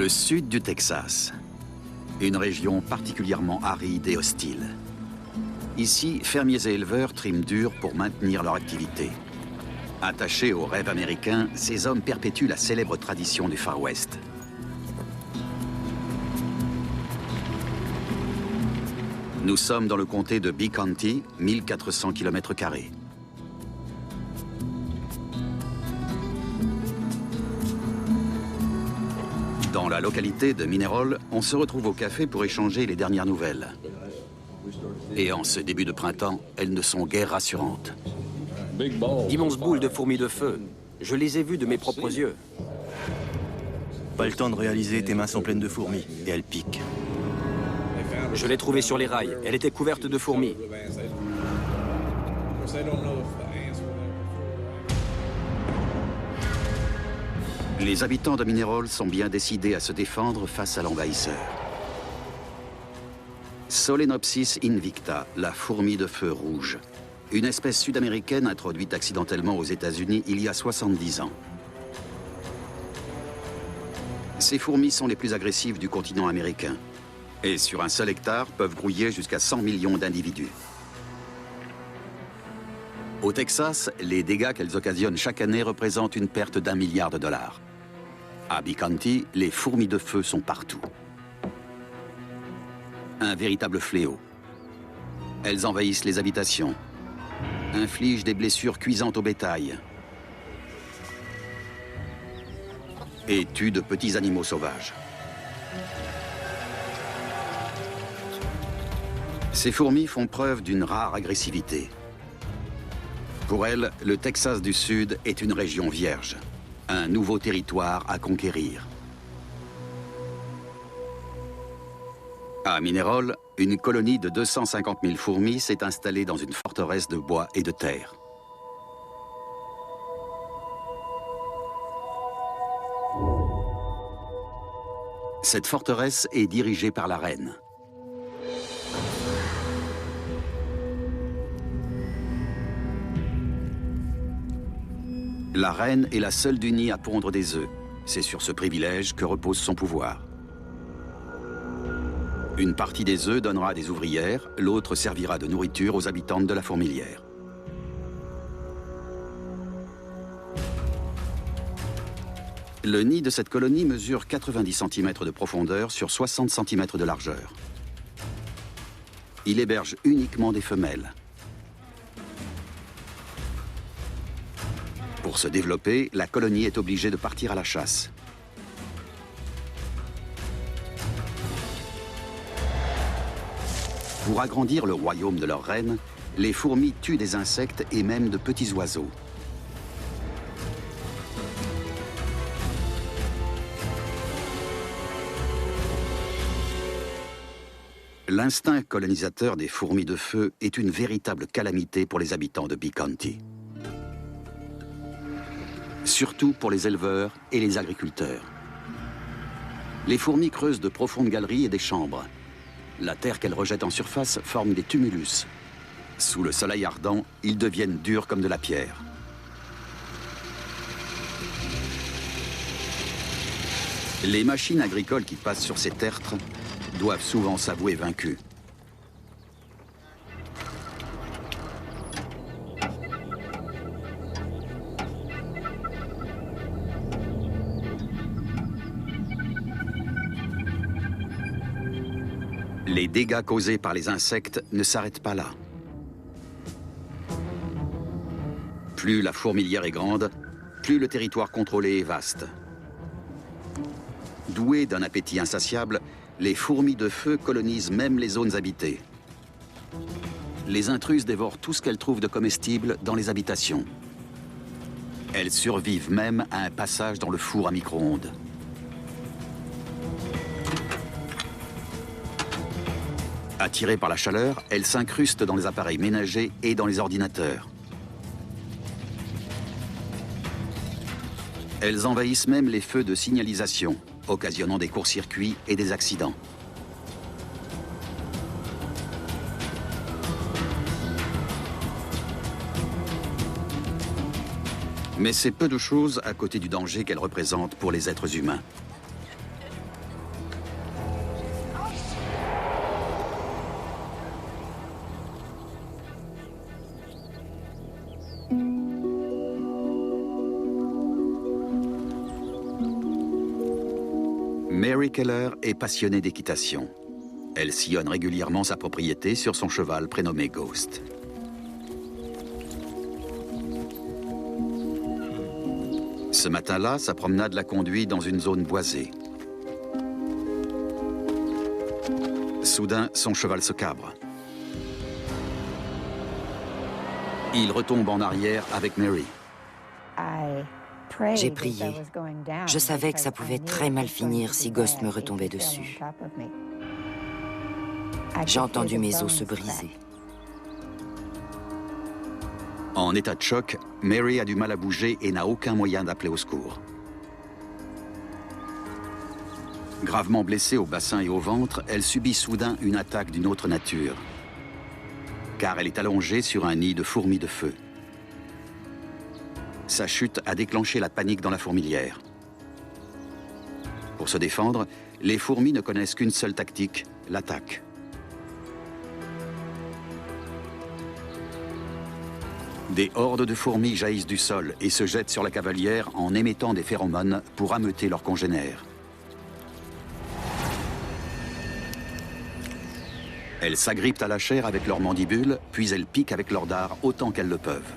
Le sud du Texas, une région particulièrement aride et hostile. Ici, fermiers et éleveurs triment dur pour maintenir leur activité. Attachés au rêve américain, ces hommes perpétuent la célèbre tradition du Far West. Nous sommes dans le comté de Bee County, 1400 km². Dans la localité de Mineral, on se retrouve au café pour échanger les dernières nouvelles. Et en ce début de printemps, elles ne sont guère rassurantes. D'immenses boules de fourmis de feu. Je les ai vues de mes propres yeux. Pas le temps de réaliser, tes mains sont pleines de fourmis et elles piquent. Je l'ai trouvée sur les rails. Elle était couverte de fourmis. Les habitants de Mineral sont bien décidés à se défendre face à l'envahisseur. Solenopsis invicta, la fourmi de feu rouge. Une espèce sud-américaine introduite accidentellement aux États-Unis il y a 70 ans. Ces fourmis sont les plus agressives du continent américain. Et sur un seul hectare, peuvent grouiller jusqu'à 100 millions d'individus. Au Texas, les dégâts qu'elles occasionnent chaque année représentent une perte d'1 milliard de dollars. À Bee County, les fourmis de feu sont partout. Un véritable fléau. Elles envahissent les habitations, infligent des blessures cuisantes au bétail et tuent de petits animaux sauvages. Ces fourmis font preuve d'une rare agressivité. Pour elles, le Texas du Sud est une région vierge, un nouveau territoire à conquérir. À Mineral, une colonie de 250 000 fourmis s'est installée dans une forteresse de bois et de terre. Cette forteresse est dirigée par la reine. La reine est la seule du nid à pondre des œufs. C'est sur ce privilège que repose son pouvoir. Une partie des œufs donnera à des ouvrières, l'autre servira de nourriture aux habitantes de la fourmilière. Le nid de cette colonie mesure 90 cm de profondeur sur 60 cm de largeur. Il héberge uniquement des femelles. Pour se développer, la colonie est obligée de partir à la chasse. Pour agrandir le royaume de leur reine, les fourmis tuent des insectes et même de petits oiseaux. L'instinct colonisateur des fourmis de feu est une véritable calamité pour les habitants de Bee County. Surtout pour les éleveurs et les agriculteurs. Les fourmis creusent de profondes galeries et des chambres. La terre qu'elles rejettent en surface forme des tumulus. Sous le soleil ardent, ils deviennent durs comme de la pierre. Les machines agricoles qui passent sur ces tertres doivent souvent s'avouer vaincus. Les dégâts causés par les insectes ne s'arrêtent pas là. Plus la fourmilière est grande, plus le territoire contrôlé est vaste. Douées d'un appétit insatiable, les fourmis de feu colonisent même les zones habitées. Les intruses dévorent tout ce qu'elles trouvent de comestible dans les habitations. Elles survivent même à un passage dans le four à micro-ondes. Attirées par la chaleur, elles s'incrustent dans les appareils ménagers et dans les ordinateurs. Elles envahissent même les feux de signalisation, occasionnant des courts-circuits et des accidents. Mais c'est peu de choses à côté du danger qu'elles représentent pour les êtres humains. Mary Keller est passionnée d'équitation. Elle sillonne régulièrement sa propriété sur son cheval prénommé Ghost. Ce matin-là, sa promenade la conduit dans une zone boisée. Soudain, son cheval se cabre. Il retombe en arrière avec Mary. J'ai prié. Je savais que ça pouvait très mal finir si Ghost me retombait dessus. J'ai entendu mes os se briser. En état de choc, Mary a du mal à bouger et n'a aucun moyen d'appeler au secours. Gravement blessée au bassin et au ventre, elle subit soudain une attaque d'une autre nature. Car elle est allongée sur un nid de fourmis de feu. Sa chute a déclenché la panique dans la fourmilière. Pour se défendre, les fourmis ne connaissent qu'une seule tactique, l'attaque. Des hordes de fourmis jaillissent du sol et se jettent sur la cavalière en émettant des phéromones pour ameuter leurs congénères. Elles s'agrippent à la chair avec leurs mandibules, puis elles piquent avec leurs dards autant qu'elles le peuvent.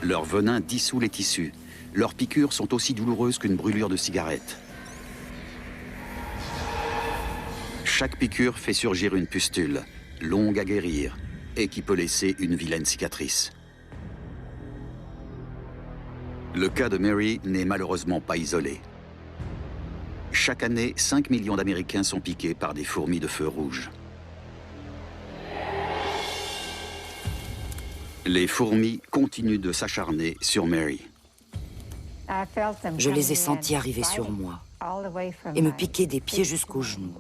Leur venin dissout les tissus. Leurs piqûres sont aussi douloureuses qu'une brûlure de cigarette. Chaque piqûre fait surgir une pustule, longue à guérir, et qui peut laisser une vilaine cicatrice. Le cas de Mary n'est malheureusement pas isolé. Chaque année, 5 millions d'Américains sont piqués par des fourmis de feu rouge. Les fourmis continuent de s'acharner sur Mary. Je les ai sentis arriver sur moi et me piquer des pieds jusqu'aux genoux.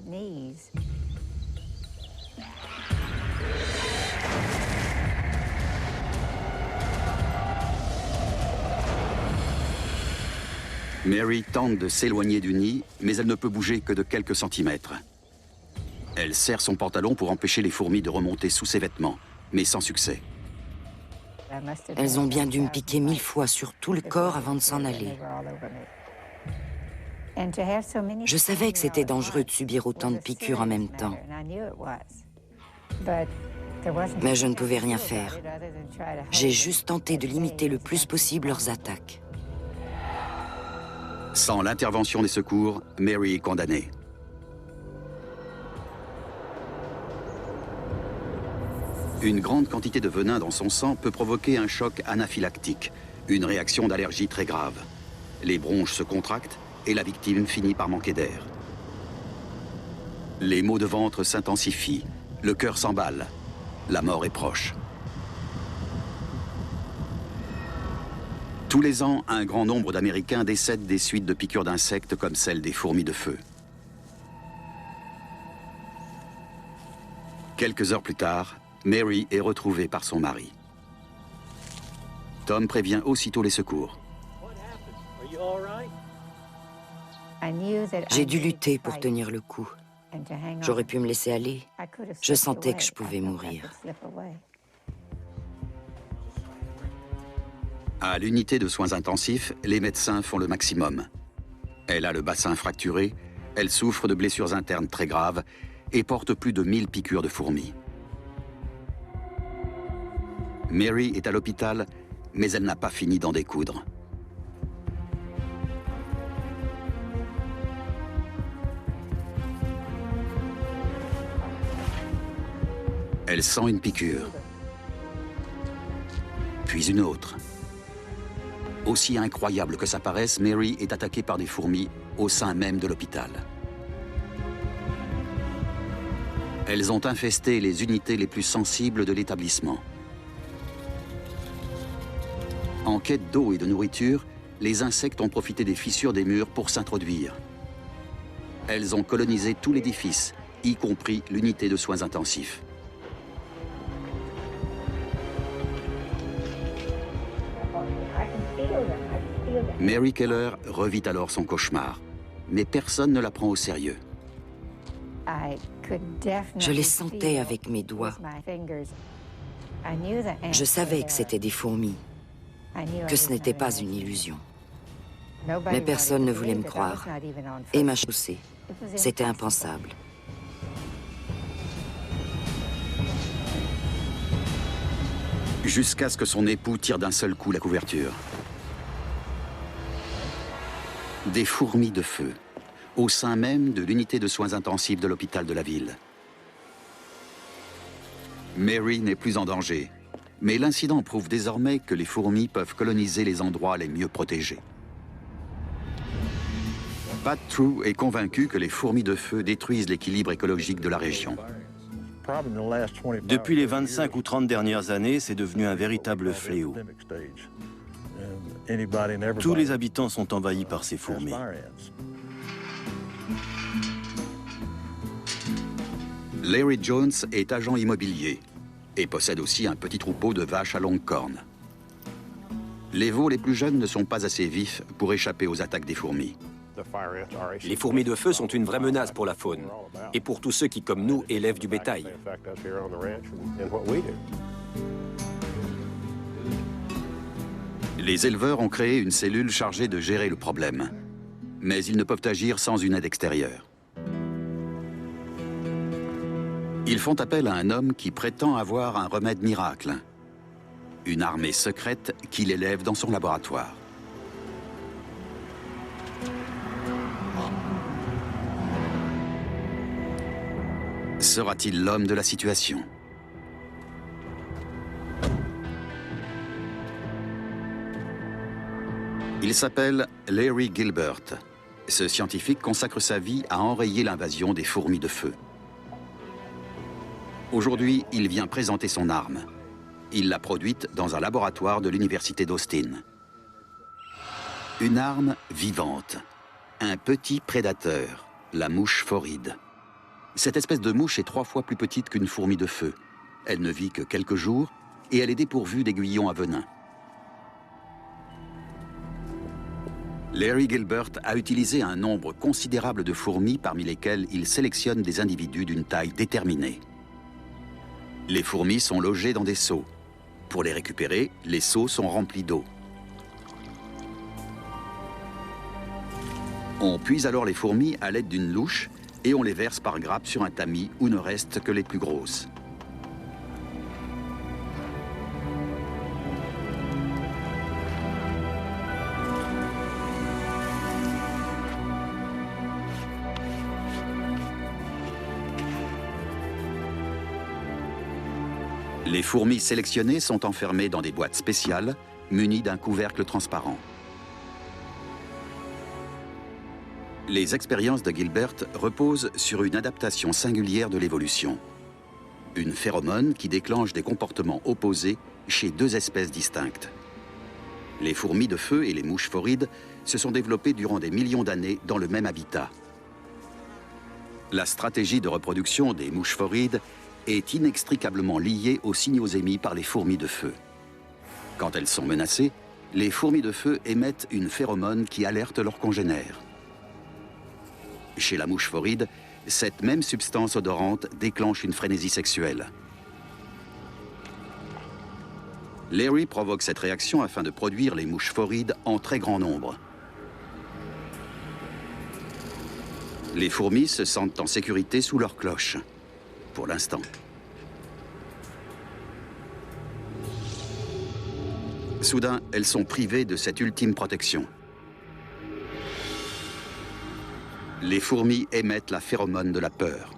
Mary tente de s'éloigner du nid, mais elle ne peut bouger que de quelques centimètres. Elle serre son pantalon pour empêcher les fourmis de remonter sous ses vêtements, mais sans succès. Elles ont bien dû me piquer 1000 fois sur tout le corps avant de s'en aller. Je savais que c'était dangereux de subir autant de piqûres en même temps. Mais je ne pouvais rien faire. J'ai juste tenté de limiter le plus possible leurs attaques. Sans l'intervention des secours, Mary est condamnée. Une grande quantité de venin dans son sang peut provoquer un choc anaphylactique, une réaction d'allergie très grave. Les bronches se contractent et la victime finit par manquer d'air. Les maux de ventre s'intensifient, le cœur s'emballe, la mort est proche. Tous les ans, un grand nombre d'Américains décèdent des suites de piqûres d'insectes comme celles des fourmis de feu. Quelques heures plus tard, Mary est retrouvée par son mari. Tom prévient aussitôt les secours. J'ai dû lutter pour tenir le coup. J'aurais pu me laisser aller. Je sentais que je pouvais mourir. À l'unité de soins intensifs, les médecins font le maximum. Elle a le bassin fracturé, elle souffre de blessures internes très graves et porte plus de 1000 piqûres de fourmis. Mary est à l'hôpital, mais elle n'a pas fini d'en découdre. Elle sent une piqûre, puis une autre. Aussi incroyable que ça paraisse, Mary est attaquée par des fourmis au sein même de l'hôpital. Elles ont infesté les unités les plus sensibles de l'établissement. En quête d'eau et de nourriture, les insectes ont profité des fissures des murs pour s'introduire. Elles ont colonisé tout l'édifice, y compris l'unité de soins intensifs. Mary Keller revit alors son cauchemar, mais personne ne la prend au sérieux. Je les sentais avec mes doigts. Je savais que c'était des fourmis, que ce n'était pas une illusion. Mais personne ne voulait me croire. Et m'a chaussée. C'était impensable. Jusqu'à ce que son époux tire d'un seul coup la couverture. Des fourmis de feu, au sein même de l'unité de soins intensifs de l'hôpital de la ville. Mary n'est plus en danger, mais l'incident prouve désormais que les fourmis peuvent coloniser les endroits les mieux protégés. Pat True est convaincu que les fourmis de feu détruisent l'équilibre écologique de la région. Depuis les 25 ou 30 dernières années, c'est devenu un véritable fléau. Tous les habitants sont envahis par ces fourmis. Larry Jones est agent immobilier et possède aussi un petit troupeau de vaches à longue corne. Les veaux les plus jeunes ne sont pas assez vifs pour échapper aux attaques des fourmis. Les fourmis de feu sont une vraie menace pour la faune et pour tous ceux qui, comme nous, élèvent du bétail. Les éleveurs ont créé une cellule chargée de gérer le problème, mais ils ne peuvent agir sans une aide extérieure. Ils font appel à un homme qui prétend avoir un remède miracle, une armée secrète qu'il élève dans son laboratoire. Sera-t-il l'homme de la situation? Il s'appelle Larry Gilbert. Ce scientifique consacre sa vie à enrayer l'invasion des fourmis de feu. Aujourd'hui, il vient présenter son arme. Il l'a produite dans un laboratoire de l'université d'Austin. Une arme vivante. Un petit prédateur, la mouche phoride. Cette espèce de mouche est 3 fois plus petite qu'une fourmi de feu. Elle ne vit que quelques jours et elle est dépourvue d'aiguillons à venin. Larry Gilbert a utilisé un nombre considérable de fourmis parmi lesquelles il sélectionne des individus d'une taille déterminée. Les fourmis sont logées dans des seaux. Pour les récupérer, les seaux sont remplis d'eau. On puise alors les fourmis à l'aide d'une louche et on les verse par grappes sur un tamis où ne restent que les plus grosses. Les fourmis sélectionnées sont enfermées dans des boîtes spéciales, munies d'un couvercle transparent. Les expériences de Gilbert reposent sur une adaptation singulière de l'évolution. Une phéromone qui déclenche des comportements opposés chez 2 espèces distinctes. Les fourmis de feu et les mouches phorides se sont développées durant des millions d'années dans le même habitat. La stratégie de reproduction des mouches phorides est inextricablement liée aux signaux émis par les fourmis de feu. Quand elles sont menacées, les fourmis de feu émettent une phéromone qui alerte leurs congénères. Chez la mouche phoride, cette même substance odorante déclenche une frénésie sexuelle. Larry provoque cette réaction afin de produire les mouches phorides en très grand nombre. Les fourmis se sentent en sécurité sous leur cloche. Pour l'instant. Soudain, elles sont privées de cette ultime protection. Les fourmis émettent la phéromone de la peur.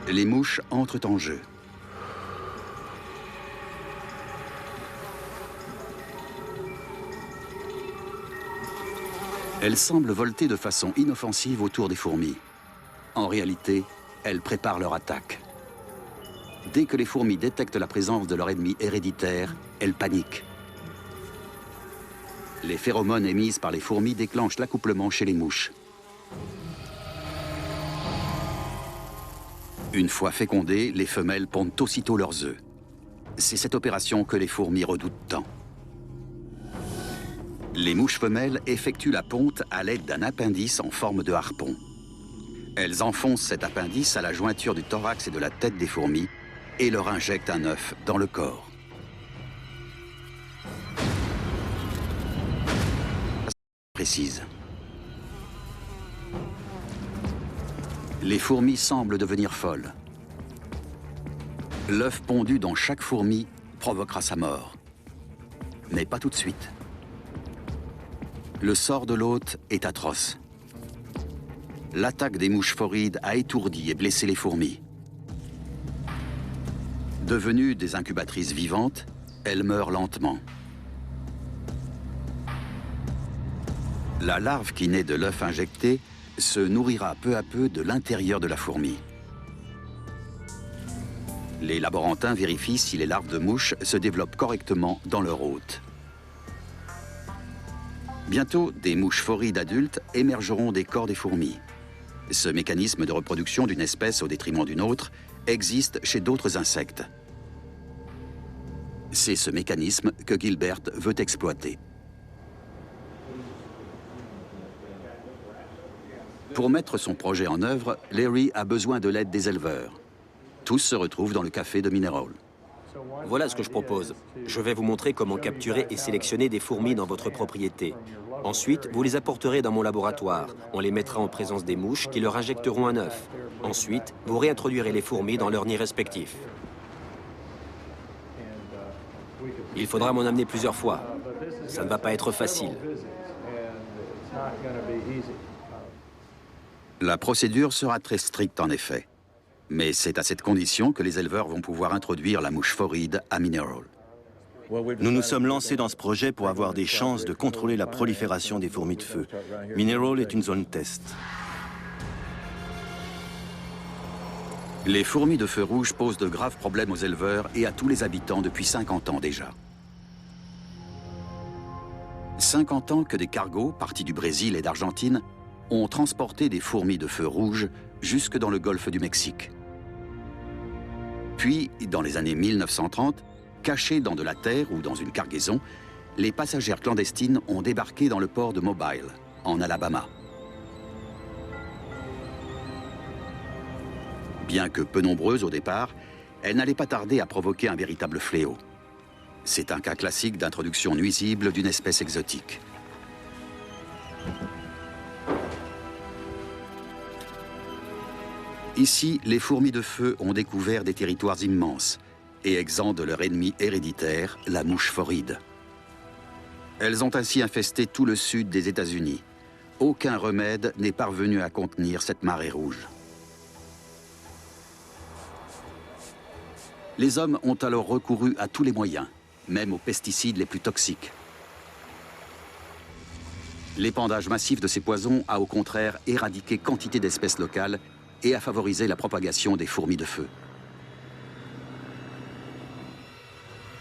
Les mouches entrent en jeu. Elles semblent volter de façon inoffensive autour des fourmis. En réalité, elles préparent leur attaque. Dès que les fourmis détectent la présence de leur ennemi héréditaire, elles paniquent. Les phéromones émises par les fourmis déclenchent l'accouplement chez les mouches. Une fois fécondées, les femelles pondent aussitôt leurs œufs. C'est cette opération que les fourmis redoutent tant. Les mouches femelles effectuent la ponte à l'aide d'un appendice en forme de harpon. Elles enfoncent cet appendice à la jointure du thorax et de la tête des fourmis et leur injectent un œuf dans le corps. précise. Les fourmis semblent devenir folles. L'œuf pondu dans chaque fourmi provoquera sa mort. Mais pas tout de suite. Le sort de l'hôte est atroce. L'attaque des mouches phorides a étourdi et blessé les fourmis. Devenues des incubatrices vivantes, elles meurent lentement. La larve qui naît de l'œuf injecté se nourrira peu à peu de l'intérieur de la fourmi. Les laborantins vérifient si les larves de mouches se développent correctement dans leur hôte. Bientôt, des mouches phorides adultes émergeront des corps des fourmis. Ce mécanisme de reproduction d'une espèce au détriment d'une autre existe chez d'autres insectes. C'est ce mécanisme que Gilbert veut exploiter. Pour mettre son projet en œuvre, Larry a besoin de l'aide des éleveurs. Tous se retrouvent dans le café de Mineral. Voilà ce que je propose. Je vais vous montrer comment capturer et sélectionner des fourmis dans votre propriété. Ensuite, vous les apporterez dans mon laboratoire. On les mettra en présence des mouches qui leur injecteront un œuf. Ensuite, vous réintroduirez les fourmis dans leur nid respectif. Il faudra m'en amener plusieurs fois. Ça ne va pas être facile. La procédure sera très stricte en effet. Mais c'est à cette condition que les éleveurs vont pouvoir introduire la mouche phoride à Mineral. Nous nous sommes lancés dans ce projet pour avoir des chances de contrôler la prolifération des fourmis de feu. Mineral est une zone test. Les fourmis de feu rouge posent de graves problèmes aux éleveurs et à tous les habitants depuis 50 ans déjà. 50 ans que des cargos, partis du Brésil et d'Argentine, ont transporté des fourmis de feu rouge jusque dans le golfe du Mexique. Puis, dans les années 1930, cachés dans de la terre ou dans une cargaison, les passagères clandestines ont débarqué dans le port de Mobile, en Alabama. Bien que peu nombreuses au départ, elles n'allaient pas tarder à provoquer un véritable fléau. C'est un cas classique d'introduction nuisible d'une espèce exotique. Ici, les fourmis de feu ont découvert des territoires immenses et exempts de leur ennemi héréditaire, la mouche phoride. Elles ont ainsi infesté tout le sud des États-Unis. Aucun remède n'est parvenu à contenir cette marée rouge. Les hommes ont alors recouru à tous les moyens, même aux pesticides les plus toxiques. L'épandage massif de ces poisons a au contraire éradiqué quantité d'espèces locales et a favorisé la propagation des fourmis de feu.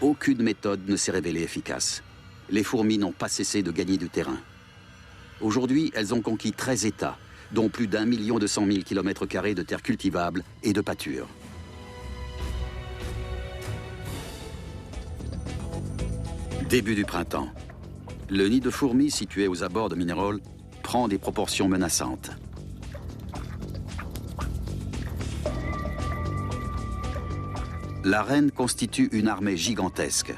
Aucune méthode ne s'est révélée efficace. Les fourmis n'ont pas cessé de gagner du terrain. Aujourd'hui, elles ont conquis 13 États, dont plus d'1 200 000 km² de terres cultivables et de pâtures. Début du printemps. Le nid de fourmis situé aux abords de Mineral prend des proportions menaçantes. La reine constitue une armée gigantesque.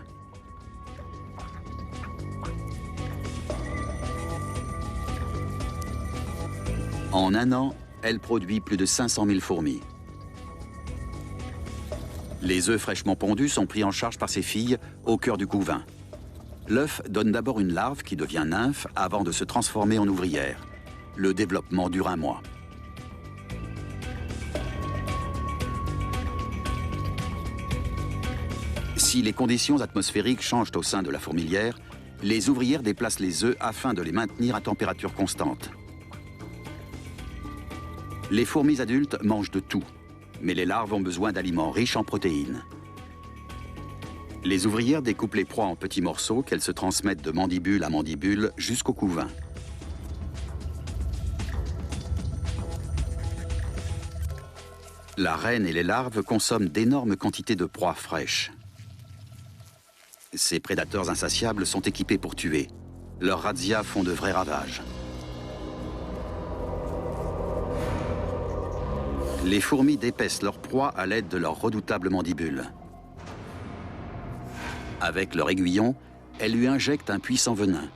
En un an, elle produit plus de 500 000 fourmis. Les œufs fraîchement pondus sont pris en charge par ses filles au cœur du couvain. L'œuf donne d'abord une larve qui devient nymphe avant de se transformer en ouvrière. Le développement dure un mois. Si les conditions atmosphériques changent au sein de la fourmilière, les ouvrières déplacent les œufs afin de les maintenir à température constante. Les fourmis adultes mangent de tout, mais les larves ont besoin d'aliments riches en protéines. Les ouvrières découpent les proies en petits morceaux qu'elles se transmettent de mandibule à mandibule jusqu'au couvain. La reine et les larves consomment d'énormes quantités de proies fraîches. Ces prédateurs insatiables sont équipés pour tuer. Leurs razzias font de vrais ravages. Les fourmis d'épaissent leur proie à l'aide de leurs redoutables mandibules. Avec leur aiguillon, elles lui injectent un puissant venin.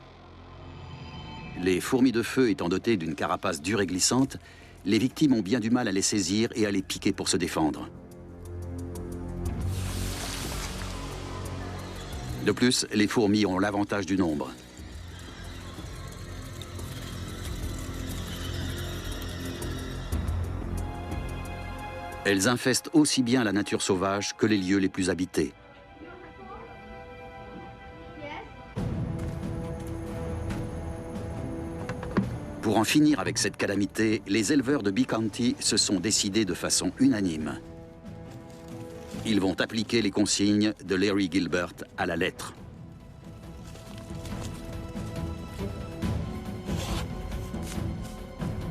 Les fourmis de feu étant dotées d'une carapace dure et glissante, les victimes ont bien du mal à les saisir et à les piquer pour se défendre. De plus, les fourmis ont l'avantage du nombre. Elles infestent aussi bien la nature sauvage que les lieux les plus habités. Pour en finir avec cette calamité, les éleveurs de Bee County se sont décidés de façon unanime. Ils vont appliquer les consignes de Larry Gilbert à la lettre.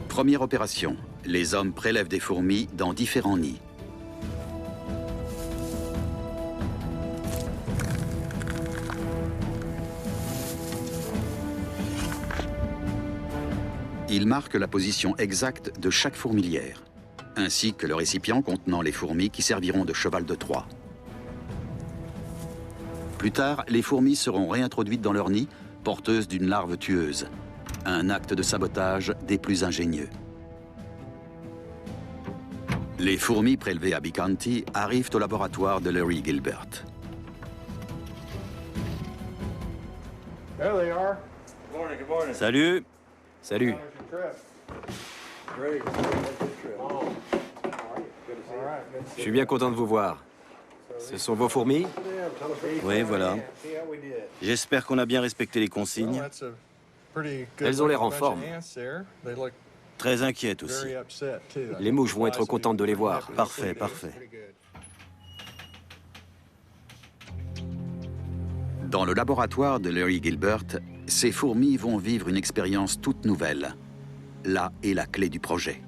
Première opération. Les hommes prélèvent des fourmis dans différents nids. Ils marquent la position exacte de chaque fourmilière, ainsi que le récipient contenant les fourmis qui serviront de cheval de Troie. Plus tard, les fourmis seront réintroduites dans leur nid, porteuses d'une larve tueuse. Un acte de sabotage des plus ingénieux. Les fourmis prélevées à Bee County arrivent au laboratoire de Larry Gilbert. Salut. Salut. Je suis bien content de vous voir. Ce sont vos fourmis? Oui, voilà. J'espère qu'on a bien respecté les consignes. Elles ont l'air en forme. Très inquiète aussi. Les mouches vont être contentes de les voir. Parfait, parfait. Dans le laboratoire de Larry Gilbert, ces fourmis vont vivre une expérience toute nouvelle. Là est la clé du projet.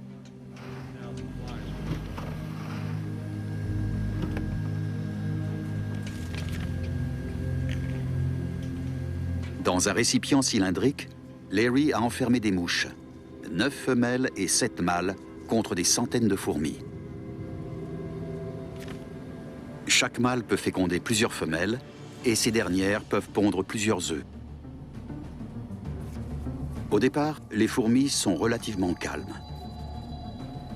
Dans un récipient cylindrique, Larry a enfermé des mouches. 9 femelles et 7 mâles contre des centaines de fourmis. Chaque mâle peut féconder plusieurs femelles et ces dernières peuvent pondre plusieurs œufs. Au départ, les fourmis sont relativement calmes.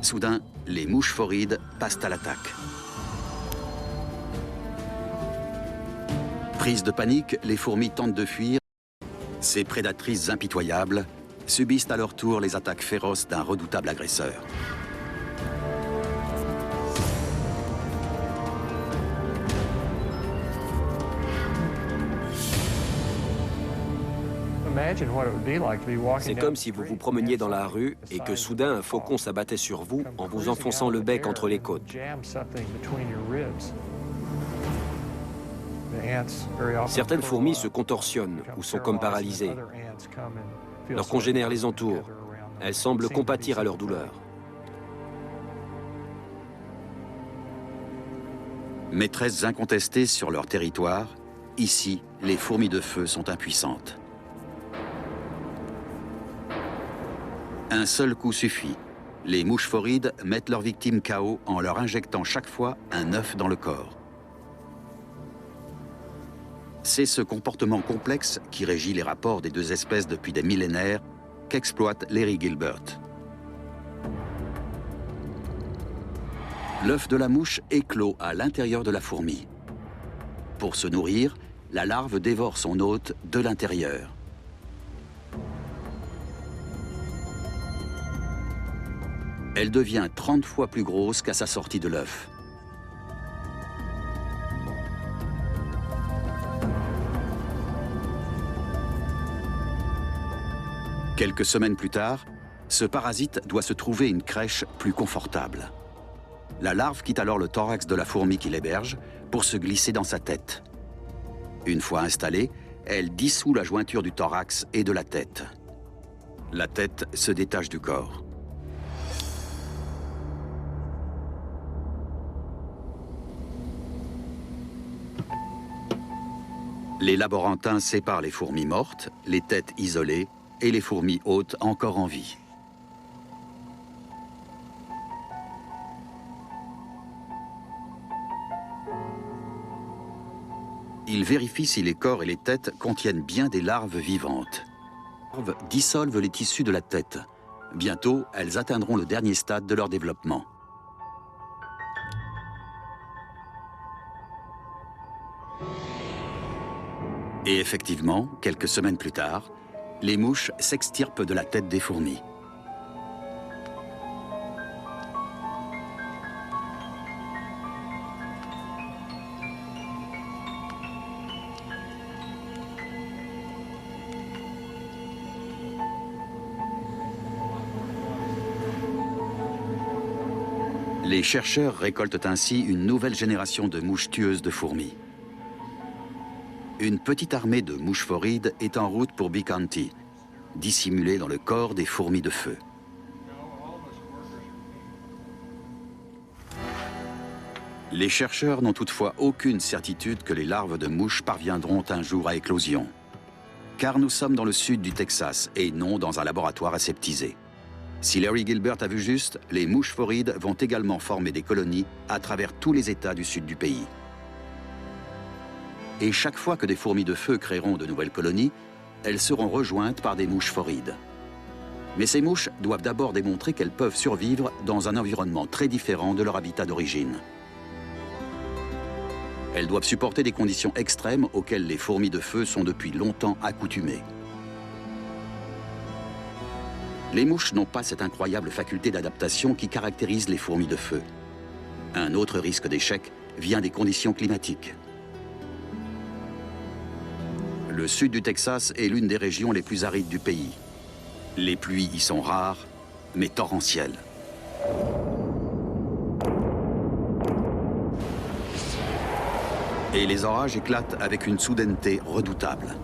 Soudain, les mouches phorides passent à l'attaque. Prises de panique, les fourmis tentent de fuir. Ces prédatrices impitoyables subissent à leur tour les attaques féroces d'un redoutable agresseur. C'est comme si vous vous promeniez dans la rue et que soudain un faucon s'abattait sur vous en vous enfonçant le bec entre les côtes. Certaines fourmis se contorsionnent ou sont comme paralysées. Leurs congénères les entourent. Elles semblent compatir à leur douleur. Maîtresses incontestées sur leur territoire, ici, les fourmis de feu sont impuissantes. Un seul coup suffit. Les mouches phorides mettent leurs victimes KO en leur injectant chaque fois un œuf dans le corps. C'est ce comportement complexe qui régit les rapports des deux espèces depuis des millénaires qu'exploite Larry Gilbert. L'œuf de la mouche éclot à l'intérieur de la fourmi. Pour se nourrir, la larve dévore son hôte de l'intérieur. Elle devient 30 fois plus grosse qu'à sa sortie de l'œuf. Quelques semaines plus tard, ce parasite doit se trouver une crèche plus confortable. La larve quitte alors le thorax de la fourmi qui l'héberge pour se glisser dans sa tête. Une fois installée, elle dissout la jointure du thorax et de la tête. La tête se détache du corps. Les laborantins séparent les fourmis mortes, les têtes isolées, et les fourmis hôtes encore en vie. Ils vérifient si les corps et les têtes contiennent bien des larves vivantes. dissolvent les tissus de la tête. Bientôt, elles atteindront le dernier stade de leur développement. Et effectivement, quelques semaines plus tard, les mouches s'extirpent de la tête des fourmis. Les chercheurs récoltent ainsi une nouvelle génération de mouches tueuses de fourmis. Une petite armée de mouches phorides est en route pour Bee-County, dissimulée dans le corps des fourmis de feu. Les chercheurs n'ont toutefois aucune certitude que les larves de mouches parviendront un jour à éclosion. Car nous sommes dans le sud du Texas et non dans un laboratoire aseptisé. Si Larry Gilbert a vu juste, les mouches phorides vont également former des colonies à travers tous les États du sud du pays. Et chaque fois que des fourmis de feu créeront de nouvelles colonies, elles seront rejointes par des mouches phorides. Mais ces mouches doivent d'abord démontrer qu'elles peuvent survivre dans un environnement très différent de leur habitat d'origine. Elles doivent supporter des conditions extrêmes auxquelles les fourmis de feu sont depuis longtemps accoutumées. Les mouches n'ont pas cette incroyable faculté d'adaptation qui caractérise les fourmis de feu. Un autre risque d'échec vient des conditions climatiques. Le sud du Texas est l'une des régions les plus arides du pays. Les pluies y sont rares, mais torrentielles. Et les orages éclatent avec une soudaineté redoutable.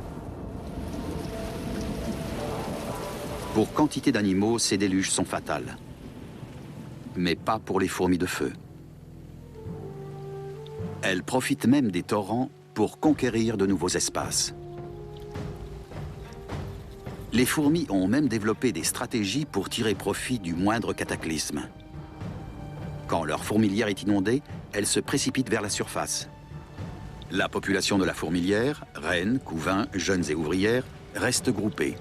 Pour quantité d'animaux, ces déluges sont fatals. Mais pas pour les fourmis de feu. Elles profitent même des torrents pour conquérir de nouveaux espaces. Les fourmis ont même développé des stratégies pour tirer profit du moindre cataclysme. Quand leur fourmilière est inondée, elles se précipitent vers la surface. La population de la fourmilière, reines, couvains, jeunes et ouvrières, reste groupée.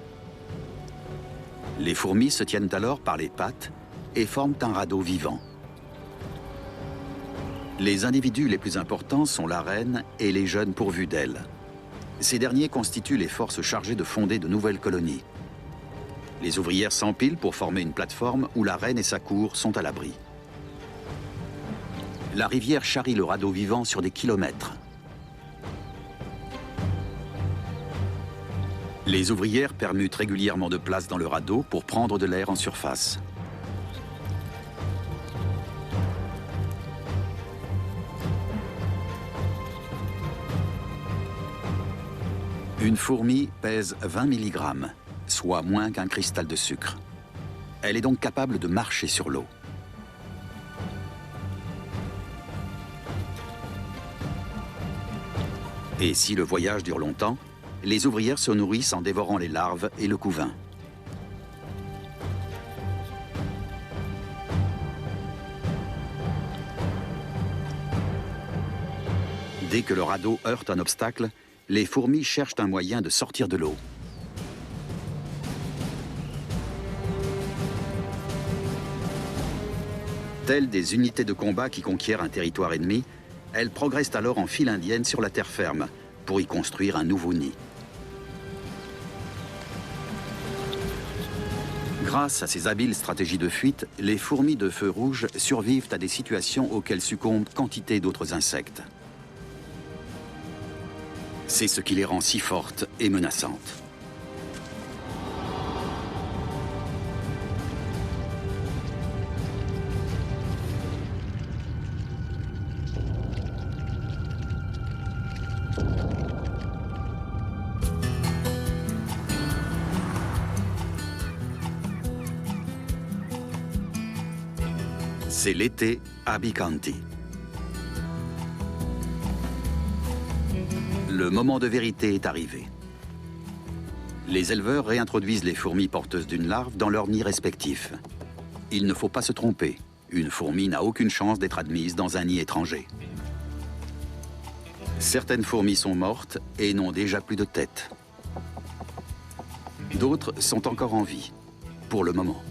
Les fourmis se tiennent alors par les pattes et forment un radeau vivant. Les individus les plus importants sont la reine et les jeunes pourvus d'elle. Ces derniers constituent les forces chargées de fonder de nouvelles colonies. Les ouvrières s'empilent pour former une plateforme où la reine et sa cour sont à l'abri. La rivière charrie le radeau vivant sur des kilomètres. Les ouvrières permutent régulièrement de place dans le radeau pour prendre de l'air en surface. Une fourmi pèse 20 mg, soit moins qu'un cristal de sucre. Elle est donc capable de marcher sur l'eau. Et si le voyage dure longtemps, les ouvrières se nourrissent en dévorant les larves et le couvain. Dès que le radeau heurte un obstacle, les fourmis cherchent un moyen de sortir de l'eau. Telles des unités de combat qui conquièrent un territoire ennemi, elles progressent alors en file indienne sur la terre ferme pour y construire un nouveau nid. Grâce à ces habiles stratégies de fuite, les fourmis de feu rouge survivent à des situations auxquelles succombent quantité d'autres insectes. C'est ce qui les rend si fortes et menaçantes. C'est l'été à Bee-County. Le moment de vérité est arrivé. Les éleveurs réintroduisent les fourmis porteuses d'une larve dans leurs nids respectifs. Il ne faut pas se tromper. Une fourmi n'a aucune chance d'être admise dans un nid étranger. Certaines fourmis sont mortes et n'ont déjà plus de tête. D'autres sont encore en vie, pour le moment.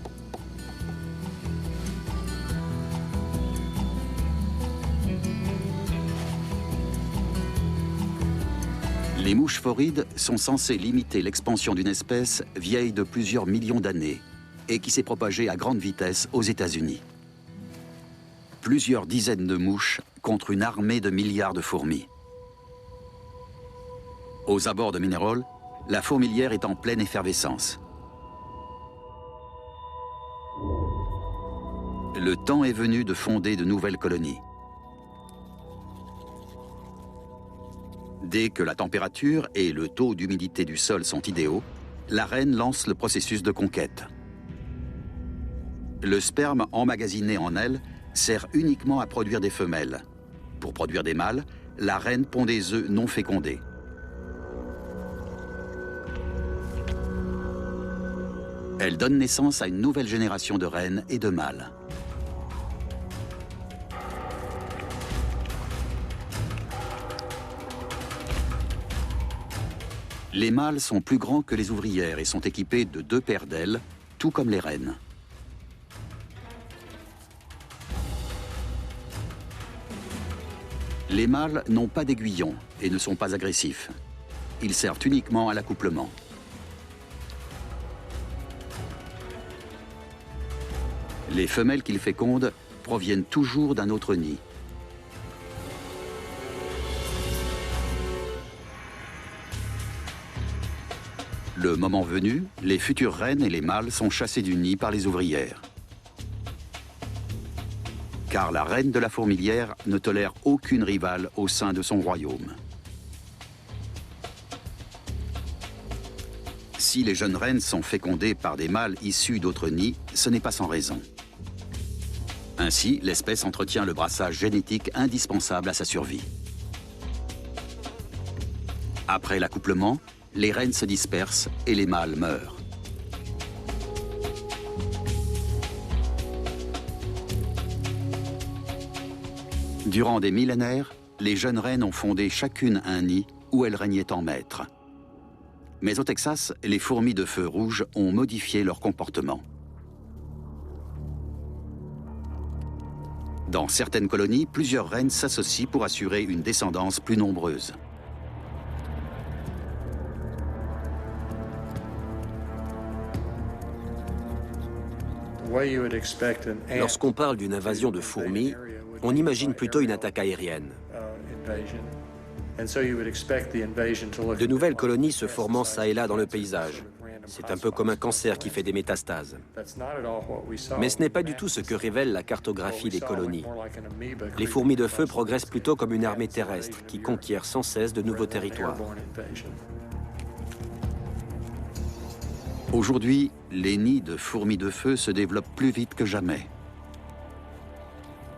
Les mouches phorides sont censées limiter l'expansion d'une espèce vieille de plusieurs millions d'années et qui s'est propagée à grande vitesse aux États-Unis. Plusieurs dizaines de mouches contre une armée de milliards de fourmis. Aux abords de Mineral, la fourmilière est en pleine effervescence. Le temps est venu de fonder de nouvelles colonies. Dès que la température et le taux d'humidité du sol sont idéaux, la reine lance le processus de conquête. Le sperme emmagasiné en elle sert uniquement à produire des femelles. Pour produire des mâles, la reine pond des œufs non fécondés. Elle donne naissance à une nouvelle génération de reines et de mâles. Les mâles sont plus grands que les ouvrières et sont équipés de 2 paires d'ailes, tout comme les reines. Les mâles n'ont pas d'aiguillon et ne sont pas agressifs. Ils servent uniquement à l'accouplement. Les femelles qu'ils fécondent proviennent toujours d'un autre nid. Le moment venu, les futures reines et les mâles sont chassés du nid par les ouvrières. Car la reine de la fourmilière ne tolère aucune rivale au sein de son royaume. Si les jeunes reines sont fécondées par des mâles issus d'autres nids, ce n'est pas sans raison. Ainsi, l'espèce entretient le brassage génétique indispensable à sa survie. Après l'accouplement, les reines se dispersent et les mâles meurent. Durant des millénaires, les jeunes reines ont fondé chacune un nid où elles régnaient en maître. Mais au Texas, les fourmis de feu rouge ont modifié leur comportement. Dans certaines colonies, plusieurs reines s'associent pour assurer une descendance plus nombreuse. Lorsqu'on parle d'une invasion de fourmis, on imagine plutôt une attaque aérienne. De nouvelles colonies se formant çà et là dans le paysage. C'est un peu comme un cancer qui fait des métastases. Mais ce n'est pas du tout ce que révèle la cartographie des colonies. Les fourmis de feu progressent plutôt comme une armée terrestre qui conquiert sans cesse de nouveaux territoires. Aujourd'hui, les nids de fourmis de feu se développent plus vite que jamais.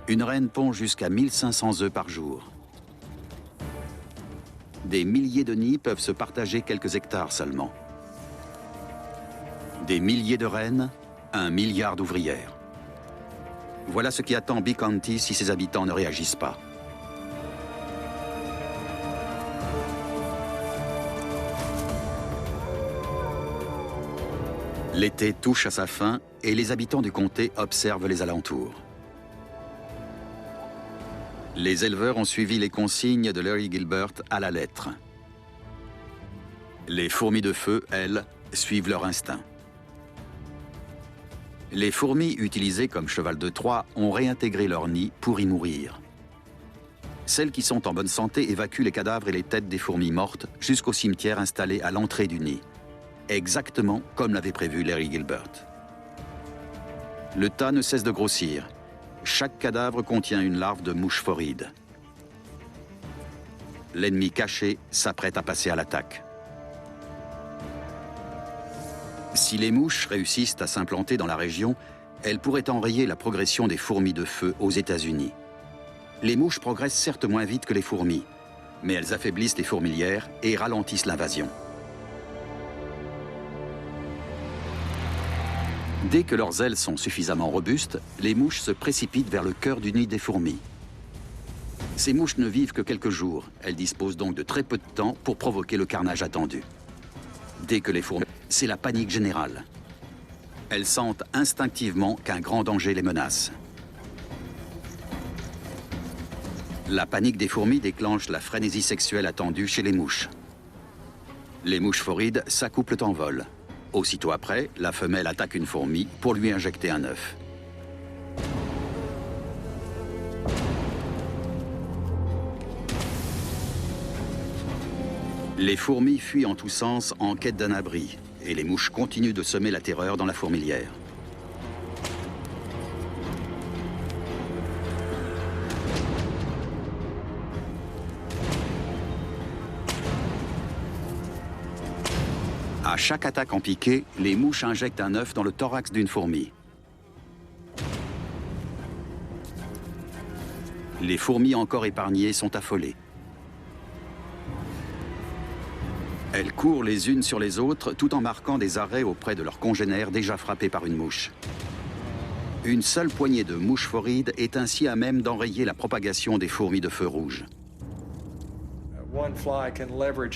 Une reine pond jusqu'à 1500 œufs par jour. Des milliers de nids peuvent se partager quelques hectares seulement. Des milliers de reines, 1 milliard d'ouvrières. Voilà ce qui attend Bee County si ses habitants ne réagissent pas. L'été touche à sa fin et les habitants du comté observent les alentours. Les éleveurs ont suivi les consignes de Larry Gilbert à la lettre. Les fourmis de feu, elles, suivent leur instinct. Les fourmis utilisées comme cheval de Troie ont réintégré leur nid pour y mourir. Celles qui sont en bonne santé évacuent les cadavres et les têtes des fourmis mortes jusqu'au cimetière installé à l'entrée du nid. Exactement comme l'avait prévu Larry Gilbert. Le tas ne cesse de grossir. Chaque cadavre contient une larve de mouche phoride. L'ennemi caché s'apprête à passer à l'attaque. Si les mouches réussissent à s'implanter dans la région, elles pourraient enrayer la progression des fourmis de feu aux États-Unis. Les mouches progressent certes moins vite que les fourmis, mais elles affaiblissent les fourmilières et ralentissent l'invasion. Dès que leurs ailes sont suffisamment robustes, les mouches se précipitent vers le cœur du nid des fourmis. Ces mouches ne vivent que quelques jours. Elles disposent donc de très peu de temps pour provoquer le carnage attendu. Dès que les fourmis... C'est la panique générale. Elles sentent instinctivement qu'un grand danger les menace. La panique des fourmis déclenche la frénésie sexuelle attendue chez les mouches. Les mouches phorides s'accouplent en vol. Aussitôt après, la femelle attaque une fourmi pour lui injecter un œuf. Les fourmis fuient en tous sens en quête d'un abri, et les mouches continuent de semer la terreur dans la fourmilière. À chaque attaque en piqué, les mouches injectent un œuf dans le thorax d'une fourmi. Les fourmis encore épargnées sont affolées. Elles courent les unes sur les autres tout en marquant des arrêts auprès de leurs congénères déjà frappés par une mouche. Une seule poignée de mouches phorides est ainsi à même d'enrayer la propagation des fourmis de feu rouge.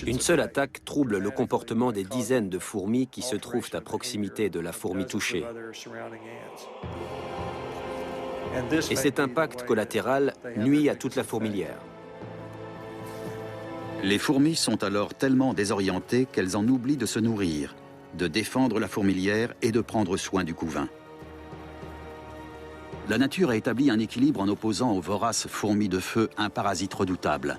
Une seule attaque trouble le comportement des dizaines de fourmis qui se trouvent à proximité de la fourmi touchée. Et cet impact collatéral nuit à toute la fourmilière. Les fourmis sont alors tellement désorientées qu'elles en oublient de se nourrir, de défendre la fourmilière et de prendre soin du couvain. La nature a établi un équilibre en opposant aux voraces fourmis de feu un parasite redoutable.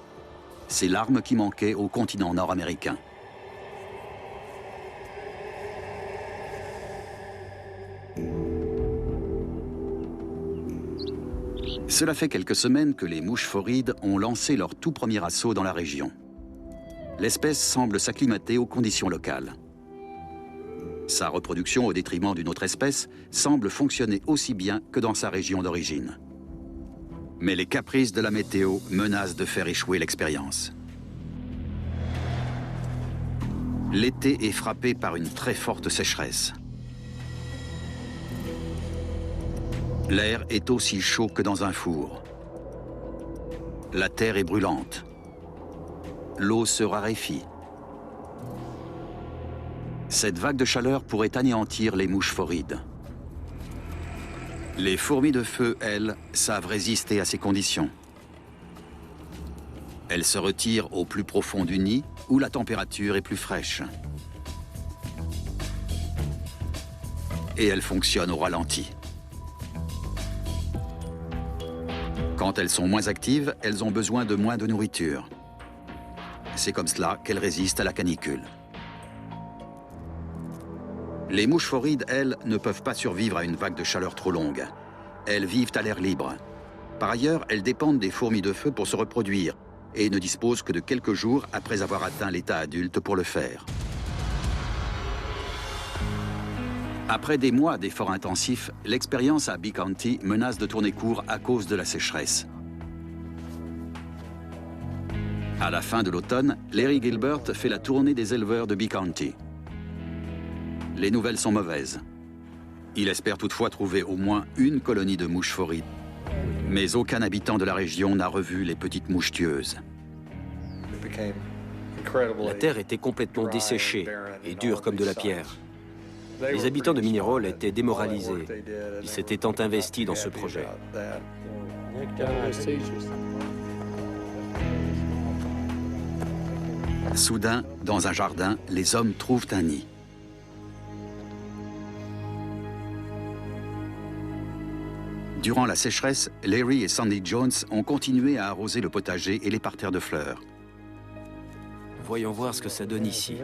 C'est l'arme qui manquait au continent nord-américain. Cela fait quelques semaines que les mouches phorides ont lancé leur tout premier assaut dans la région. L'espèce semble s'acclimater aux conditions locales. Sa reproduction au détriment d'une autre espèce semble fonctionner aussi bien que dans sa région d'origine. Mais les caprices de la météo menacent de faire échouer l'expérience. L'été est frappé par une très forte sécheresse. L'air est aussi chaud que dans un four. La terre est brûlante. L'eau se raréfie. Cette vague de chaleur pourrait anéantir les mouches phorides. Les fourmis de feu, elles, savent résister à ces conditions. Elles se retirent au plus profond du nid, où la température est plus fraîche. Et elles fonctionnent au ralenti. Quand elles sont moins actives, elles ont besoin de moins de nourriture. C'est comme cela qu'elles résistent à la canicule. Les mouches phorides, elles, ne peuvent pas survivre à une vague de chaleur trop longue. Elles vivent à l'air libre. Par ailleurs, elles dépendent des fourmis de feu pour se reproduire et ne disposent que de quelques jours après avoir atteint l'état adulte pour le faire. Après des mois d'efforts intensifs, l'expérience à Bee County menace de tourner court à cause de la sécheresse. À la fin de l'automne, Larry Gilbert fait la tournée des éleveurs de Bee County. Les nouvelles sont mauvaises. Il espère toutefois trouver au moins une colonie de mouches phorides. Mais aucun habitant de la région n'a revu les petites mouches tueuses. La terre était complètement desséchée et dure comme de la pierre. Les habitants de Mineral étaient démoralisés. Ils s'étaient tant investis dans ce projet. Soudain, dans un jardin, les hommes trouvent un nid. Durant la sécheresse, Larry et Sandy Jones ont continué à arroser le potager et les parterres de fleurs. Voyons voir ce que ça donne ici.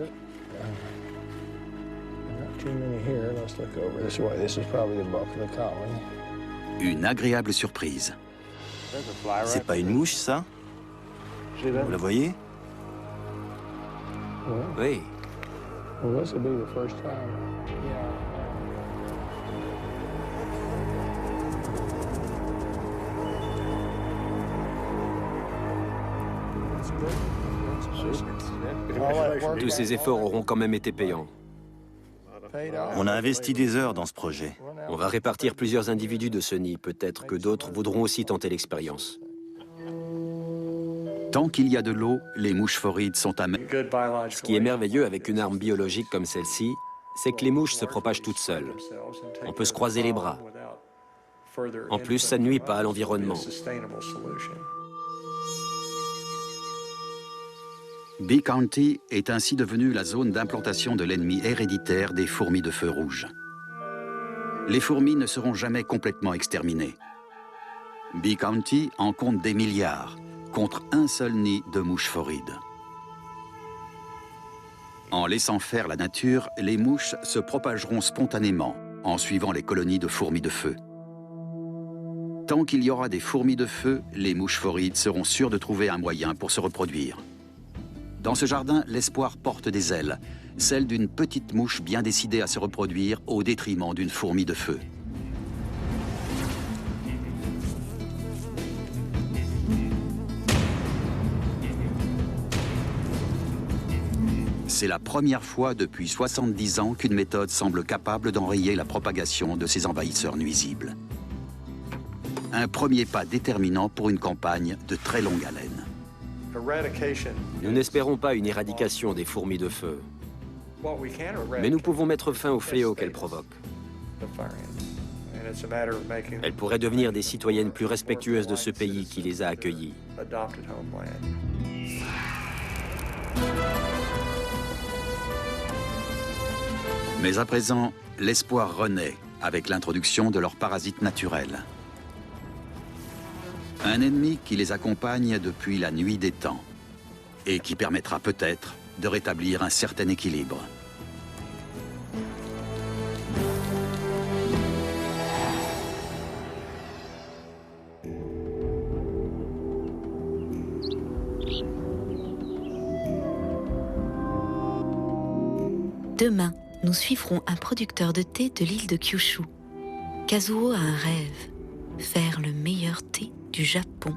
Une agréable surprise. C'est pas une mouche, ça? Vous la voyez? Oui. Tous ces efforts auront quand même été payants. On a investi des heures dans ce projet. On va répartir plusieurs individus de ce nid. Peut-être que d'autres voudront aussi tenter l'expérience. Tant qu'il y a de l'eau, les mouches phorides sont à même. Ce qui est merveilleux avec une arme biologique comme celle-ci, c'est que les mouches se propagent toutes seules. On peut se croiser les bras. En plus, ça ne nuit pas à l'environnement. Bee County est ainsi devenue la zone d'implantation de l'ennemi héréditaire des fourmis de feu rouge. Les fourmis ne seront jamais complètement exterminées. Bee County en compte des milliards, contre un seul nid de mouches phorides. En laissant faire la nature, les mouches se propageront spontanément en suivant les colonies de fourmis de feu. Tant qu'il y aura des fourmis de feu, les mouches phorides seront sûres de trouver un moyen pour se reproduire. Dans ce jardin, l'espoir porte des ailes, celle d'une petite mouche bien décidée à se reproduire au détriment d'une fourmi de feu. C'est la première fois depuis 70 ans qu'une méthode semble capable d'enrayer la propagation de ces envahisseurs nuisibles. Un premier pas déterminant pour une campagne de très longue haleine. Nous n'espérons pas une éradication des fourmis de feu, mais nous pouvons mettre fin au fléau qu'elles provoquent. Elles pourraient devenir des citoyennes plus respectueuses de ce pays qui les a accueillies. Mais à présent, l'espoir renaît avec l'introduction de leurs parasites naturels. Un ennemi qui les accompagne depuis la nuit des temps et qui permettra peut-être de rétablir un certain équilibre. Demain, nous suivrons un producteur de thé de l'île de Kyushu. Kazuo a un rêve, faire le meilleur thé du Japon.